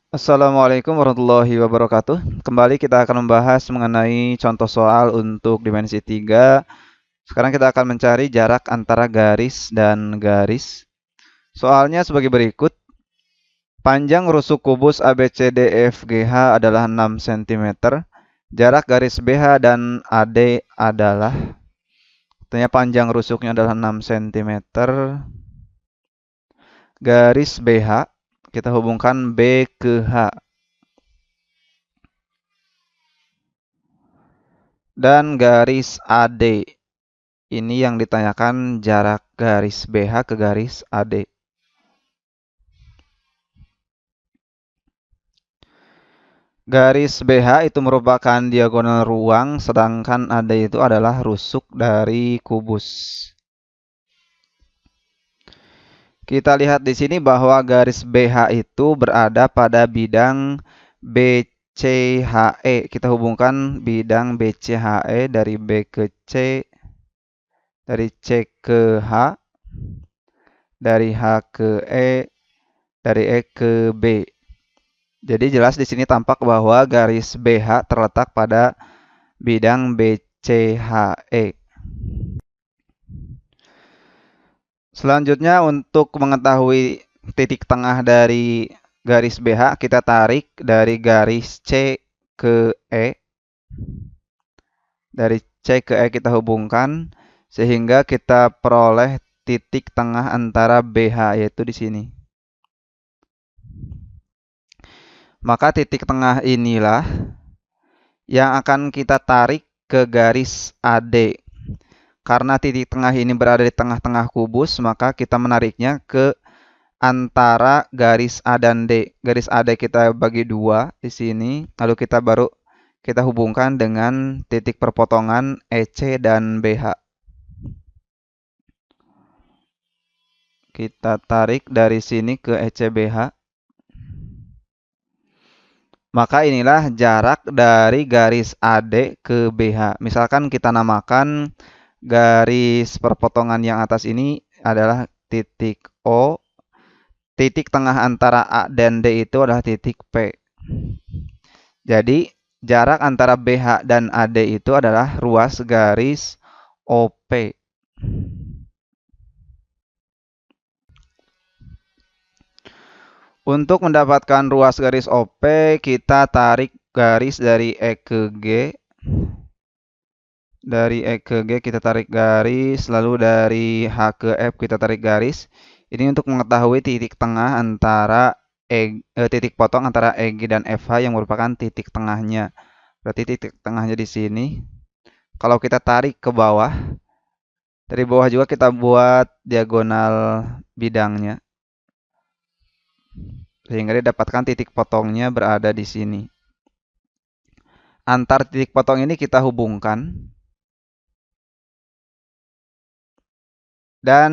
Assalamualaikum warahmatullahi wabarakatuh. Kembali kita akan membahas mengenai contoh soal untuk dimensi 3. Sekarang kita akan mencari jarak antara garis dan garis. Soalnya sebagai berikut. Panjang rusuk kubus ABCDEFGH adalah 6 cm. Jarak garis BH dan AD adalah, artinya panjang rusuknya adalah 6 cm. Garis BH kita hubungkan B ke H. Dan garis AD. Ini yang ditanyakan jarak garis BH ke garis AD. Garis BH itu merupakan diagonal ruang, sedangkan AD itu adalah rusuk dari kubus. Kita lihat di sini bahwa garis BH itu berada pada bidang BCHE. Kita hubungkan bidang BCHE dari B ke C, dari C ke H, dari H ke E, dari E ke B. Jadi jelas di sini tampak bahwa garis BH terletak pada bidang BCHE. Selanjutnya untuk mengetahui titik tengah dari garis BH, kita tarik dari garis C ke E. Dari C ke E kita hubungkan sehingga kita peroleh titik tengah antara BH, yaitu di sini. Maka titik tengah inilah yang akan kita tarik ke garis AD. Karena titik tengah ini berada di tengah-tengah kubus, maka kita menariknya ke antara garis A dan D. Garis AD kita bagi dua di sini, lalu kita hubungkan dengan titik perpotongan EC dan BH. Kita tarik dari sini ke ECBH. Maka inilah jarak dari garis AD ke BH. Misalkan kita namakan garis perpotongan yang atas ini adalah titik O. Titik tengah antara A dan D itu adalah titik P. Jadi jarak antara BH dan AD itu adalah ruas garis OP. Untuk mendapatkan ruas garis OP, kita tarik garis dari E ke G. Dari E ke G kita tarik garis, lalu dari H ke F kita tarik garis. Ini untuk mengetahui titik tengah antara titik potong antara EG dan FH yang merupakan titik tengahnya. Berarti titik tengahnya di sini. Kalau kita tarik ke bawah, dari bawah juga kita buat diagonal bidangnya. Sehingga didapatkan titik potongnya berada di sini. Antar titik potong ini kita hubungkan. Dan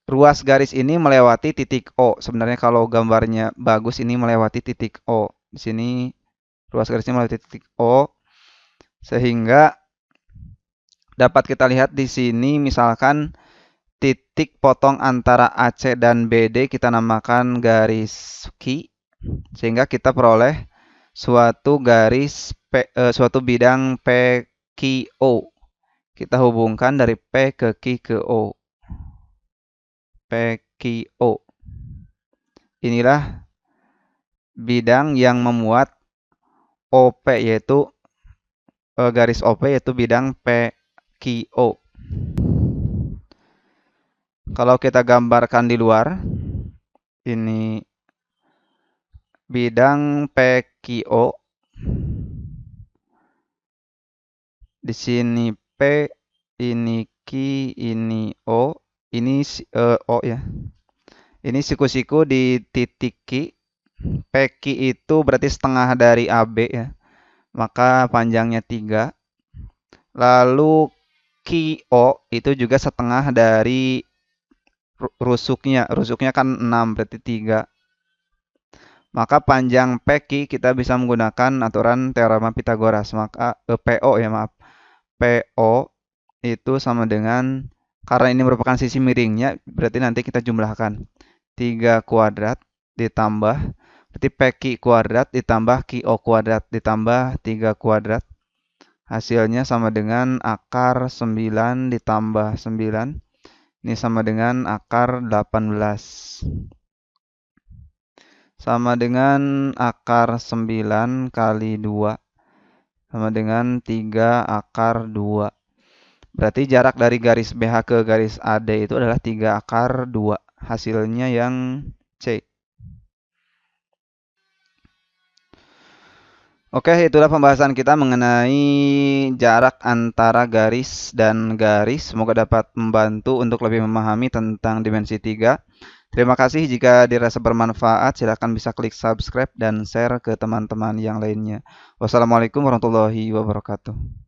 ruas garis ini melewati titik O. Sebenarnya kalau gambarnya bagus ini melewati titik O. Di sini ruas garisnya melewati titik O. Sehingga dapat kita lihat di sini misalkan titik potong antara AC dan BD kita namakan garis Q. Sehingga kita peroleh suatu bidang PQO. Kita hubungkan dari P ke Q ke O. PQO. Inilah bidang yang memuat OP yaitu garis OP yaitu bidang PQO. Kalau kita gambarkan di luar, ini bidang PQO. Di sini P, ini Q, ini O, ini O ya. Ini siku-siku di titik Q. PQ itu berarti setengah dari AB ya. Maka panjangnya 3. Lalu QO itu juga setengah dari rusuknya. Rusuknya kan 6 berarti 3. Maka panjang PQ kita bisa menggunakan aturan teorema Pitagoras. Maka PO ya maaf. PO itu sama dengan, karena ini merupakan sisi miringnya, berarti nanti kita jumlahkan 3 kuadrat ditambah Berarti PQ kuadrat ditambah QO kuadrat ditambah 3 kuadrat. Hasilnya sama dengan akar 9 ditambah 9. Ini sama dengan akar 18. Sama dengan akar 9 kali 2. Sama dengan 3 akar 2. Berarti jarak dari garis BH ke garis AD itu adalah 3 akar 2. Hasilnya yang C. Oke, itulah pembahasan kita mengenai jarak antara garis dan garis. Semoga dapat membantu untuk lebih memahami tentang dimensi 3. Terima kasih jika dirasa bermanfaat. Silakan bisa klik subscribe dan share ke teman-teman yang lainnya. Wassalamualaikum warahmatullahi wabarakatuh.